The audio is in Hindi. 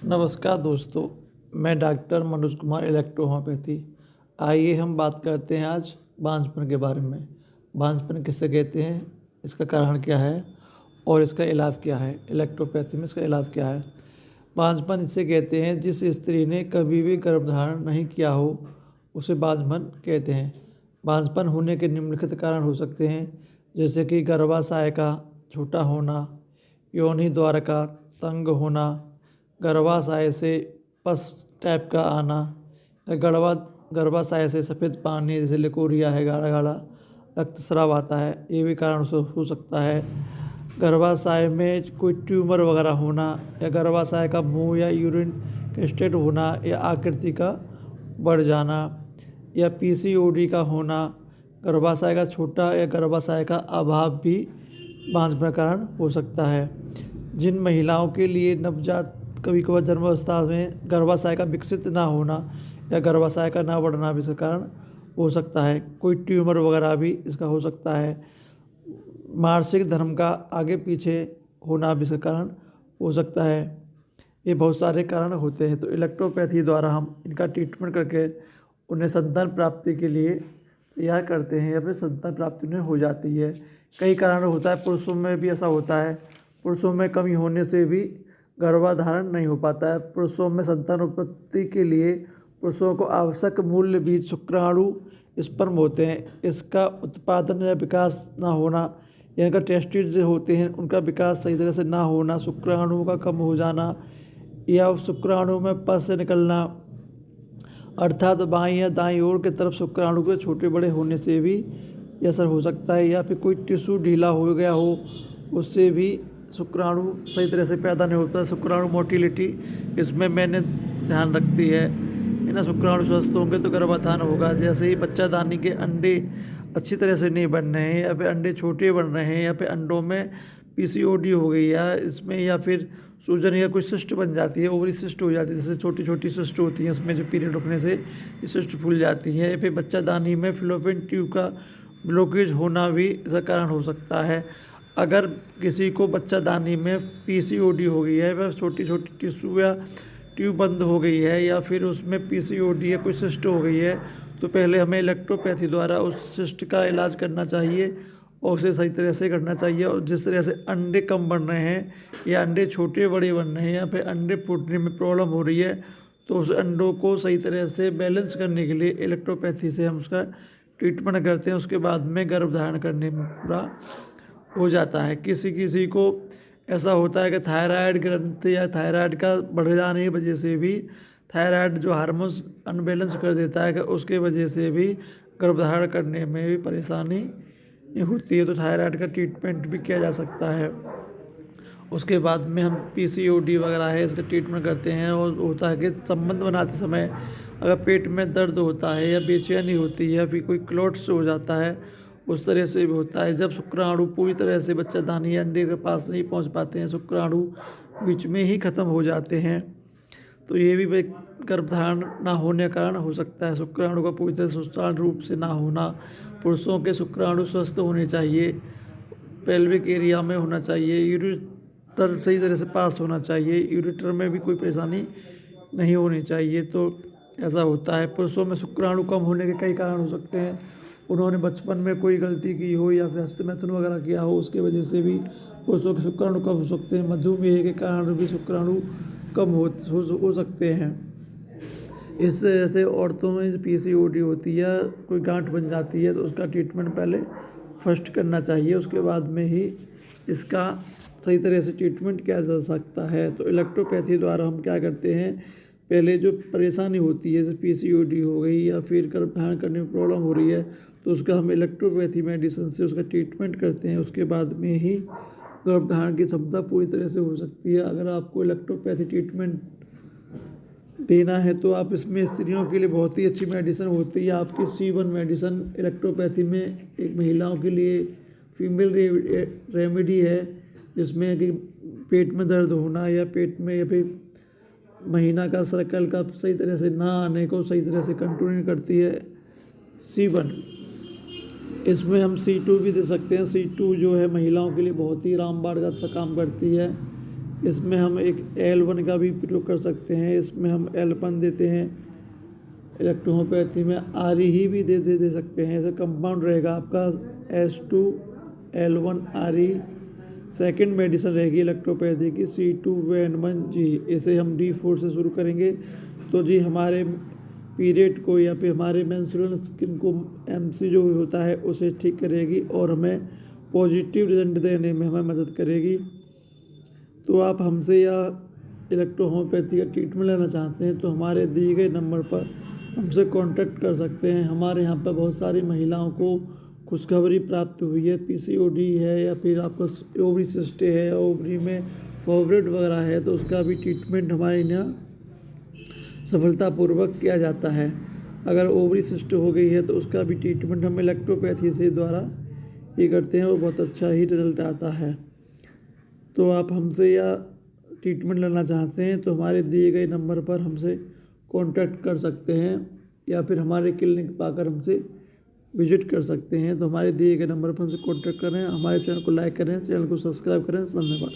नमस्कार दोस्तों, मैं doctor Manoj Kumar electro homeopathy. आइए हम बात करते हैं आज बांझपन के बारे में। बांझपन किसे कहते हैं, इसका कारण क्या है और इसका इलाज क्या है। इलेक्ट्रोपैथी में इसका इलाज क्या है। बांझपन इसे कहते हैं जिस स्त्री ने कभी भी गर्भधारण नहीं किया हो उसे बांझपन कहते हैं। बांझपन होने के निम्नलिखित कारण हो सकते हैं, जैसे कि गर्भाशय का छोटा होना, योनि द्वार का तंग होना, गर्भाशय से पस टाइप का आना, या गर्भाशय से सफ़ेद पानी जैसे लिकोरिया है, गाढ़ा गाढ़ा रक्तस्राव आता है, ये भी कारण हो सकता है। गर्भाशय में कोई ट्यूमर वगैरह होना, या गर्भाशय का मुंह या यूरिन स्टेट होना, या आकृति का बढ़ जाना, या पीसीओडी का होना, गर्भाशय का छोटा या गर्भाशय का अभाव भी बांझपन का कारण हो सकता है। जिन महिलाओं के लिए नवजात कभी कभार जन्मावस्था में गर्भाशय का विकसित ना होना या गर्भाशय का ना बढ़ना भी इसका कारण हो सकता है। कोई ट्यूमर वगैरह भी इसका हो सकता है। मासिक धर्म का आगे पीछे होना भी इसका कारण हो सकता है। ये बहुत सारे कारण होते हैं। तो इलेक्ट्रोपैथी द्वारा हम इनका ट्रीटमेंट करके उन्हें संतान प्राप्ति के लिए तैयार करते हैं या फिर संतान प्राप्ति उन्हें हो जाती है। कई कारण होता है, पुरुषों में भी ऐसा होता है। पुरुषों में कमी होने से भी गर्भधारण नहीं हो पाता है। पुरुषों में संतान उत्पत्ति के लिए पुरुषों को आवश्यक मूल बीज शुक्राणु स्पर्म होते हैं, इसका उत्पादन या विकास ना होना, या इनका टेस्टिस जो होते हैं उनका विकास सही तरह से ना होना, शुक्राणु का कम हो जाना, या शुक्राणु में पस से निकलना, अर्थात बाईं या दाईं ओर की तरफ शुक्राणु के छोटे बड़े होने से भी यह असर हो सकता है। या फिर कोई टिश्यू ढीला हो गया हो, उससे भी शुक्राणु सही तरह से पैदा नहीं होता। शुक्राणु मोटिलिटी इसमें मैंने ध्यान रखती है। ना शुक्राणु स्वस्थ होंगे तो गर्भाधान होगा। जैसे ही बच्चादानी के अंडे अच्छी तरह से नहीं बन रहे हैं, या फिर अंडे छोटे बन रहे हैं, या फिर अंडों में पीसीओडी हो गई या इसमें, या फिर सूजन या कोई सिस्ट बन जाती है, ओवरी सिस्ट हो जाती है, जैसे छोटी छोटी सिस्ट होती हैं, उसमें जो पीरियड रुकने से ये सिस्ट फूल जाती है। या फिर बच्चादानी में फिलोपियन ट्यूब का ब्लॉकेज होना भी इसका कारण हो सकता है। अगर किसी को बच्चादानी में पीसीओडी हो गई है, वह छोटी छोटी टिश्यू या ट्यूब बंद हो गई है, या फिर उसमें पीसीओडी या कोई सिस्ट हो गई है, तो पहले हमें इलेक्ट्रोपैथी द्वारा उस सिस्ट का इलाज करना चाहिए और उसे सही तरह से करना चाहिए। और जिस तरह से अंडे कम बन रहे हैं, या अंडे छोटे बड़े बन रहे हैं, या फिर अंडे फूटने में प्रॉब्लम हो रही है, तो उस अंडों को सही तरह से बैलेंस करने के लिए इलेक्ट्रोपैथी से हम उसका ट्रीटमेंट करते हैं। उसके बाद में गर्भधारण करने में पूरा हो जाता है। किसी किसी को ऐसा होता है कि थायराइड ग्रंथि या थायराइड का बढ़ जाने की वजह से भी, थायराइड जो हार्मोन्स अनबैलेंस कर देता है, कि उसके वजह से भी गर्भधारण करने में भी परेशानी होती है। तो थायराइड का ट्रीटमेंट भी किया जा सकता है। उसके बाद में हम पीसीओडी वगैरह है, इसका ट्रीटमेंट करते हैं। और होता है कि संबंध बनाते समय अगर पेट में दर्द होता है, या बेचैनी होती है, या फिर कोई क्लोट्स हो जाता है, उस तरह से भी होता है। जब शुक्राणु पूरी तरह से बच्चादानी या अंडे के पास नहीं पहुंच पाते हैं, शुक्राणु बीच में ही ख़त्म हो जाते हैं, तो ये भी गर्भधारण ना होने का कारण हो सकता है। शुक्राणु का पूरी तरह सुचारू रूप से ना होना। पुरुषों के शुक्राणु स्वस्थ होने चाहिए, पेल्विक एरिया में होना चाहिए, यूरेटर सही तरह से पास होना चाहिए, यूरेटर में भी कोई परेशानी नहीं होनी चाहिए। तो ऐसा होता है। पुरुषों में शुक्राणु कम होने के कई कारण हो सकते हैं। उन्होंने बचपन में कोई गलती की हो, या फिर हस्तमैथुन वगैरह किया हो, उसकी वजह से भी पुरुषों के शुक्राणु कम हो सकते हैं। मधुमेह के कारण भी शुक्राणु कम हो सकते हैं। इस वजह से औरतों में पीसीओडी होती है, कोई गांठ बन जाती है, तो उसका ट्रीटमेंट पहले फर्स्ट करना चाहिए, उसके बाद में ही इसका सही तरह से ट्रीटमेंट किया जा सकता है। तो इलेक्ट्रोपैथी द्वारा हम क्या करते हैं, पहले जो परेशानी होती है, जैसे पीसीओडी हो गई या फिर गर्भधारण करने में प्रॉब्लम हो रही है, तो उसका हम इलेक्ट्रोपैथी मेडिसिन से उसका ट्रीटमेंट करते हैं। उसके बाद में ही गर्भधारण की क्षमता पूरी तरह से हो सकती है। अगर आपको इलेक्ट्रोपैथी ट्रीटमेंट देना है तो आप इसमें स्त्रियों के लिए बहुत ही अच्छी मेडिसिन होती है आपकी C1 मेडिसिन। इलेक्ट्रोपैथी में एक महिलाओं के लिए फीमेल रेमेडी है, जिसमें कि पेट में दर्द होना, या पेट में, या फिर महीना का सर्कल का सही तरह से ना आने को सही तरह से कंट्रोल करती है C1। इसमें हम C2 भी दे सकते हैं। C2 जो है महिलाओं के लिए बहुत ही रामबाण का अच्छा काम करती है। इसमें हम एक L1 का भी प्रयोग कर सकते हैं। इसमें हम L1 देते हैं। इलेक्ट्रोहोम्योपैथी में RE भी दे सकते हैं। ऐसा कंपाउंड रहेगा आपका S2L1RE। सेकंड मेडिसिन रहेगी इलेक्ट्रोपैथी की C2N1G। इसे हम D4 से शुरू करेंगे तो जी हमारे पीरियड को या फिर हमारे मेंस्ट्रुअल स्किन को MC जो होता है उसे ठीक करेगी और हमें पॉजिटिव रिजल्ट देने में हमें मदद करेगी। तो आप हमसे या इलेक्ट्रोहोम्योपैथी का ट्रीटमेंट लेना चाहते हैं तो हमारे दिए गए नंबर पर हमसे कांटेक्ट कर सकते हैं। हमारे यहाँ पर बहुत सारी महिलाओं को खुशखबरी प्राप्त हुई है। PCOD है या फिर आपका ओवरी सिस्ट है, ओवरी में फॉरवर्ड वगैरह है, तो उसका भी ट्रीटमेंट हमारे यहाँ सफलतापूर्वक किया जाता है। अगर ओवरी सिस्ट हो गई है तो उसका भी ट्रीटमेंट हम इलेक्ट्रोपैथी से द्वारा ये करते हैं और बहुत अच्छा ही रिजल्ट आता है। तो आप हमसे या ट्रीटमेंट लेना चाहते हैं तो हमारे दिए गए नंबर पर हमसे कांटेक्ट कर सकते हैं या फिर हमारे क्लिनिक पर आकर हमसे विजिट कर सकते हैं। तो हमारे दिए गए नंबर पर हमसे कांटेक्ट करें, हमारे चैनल को लाइक करें, चैनल को सब्सक्राइब करें। धन्यवाद।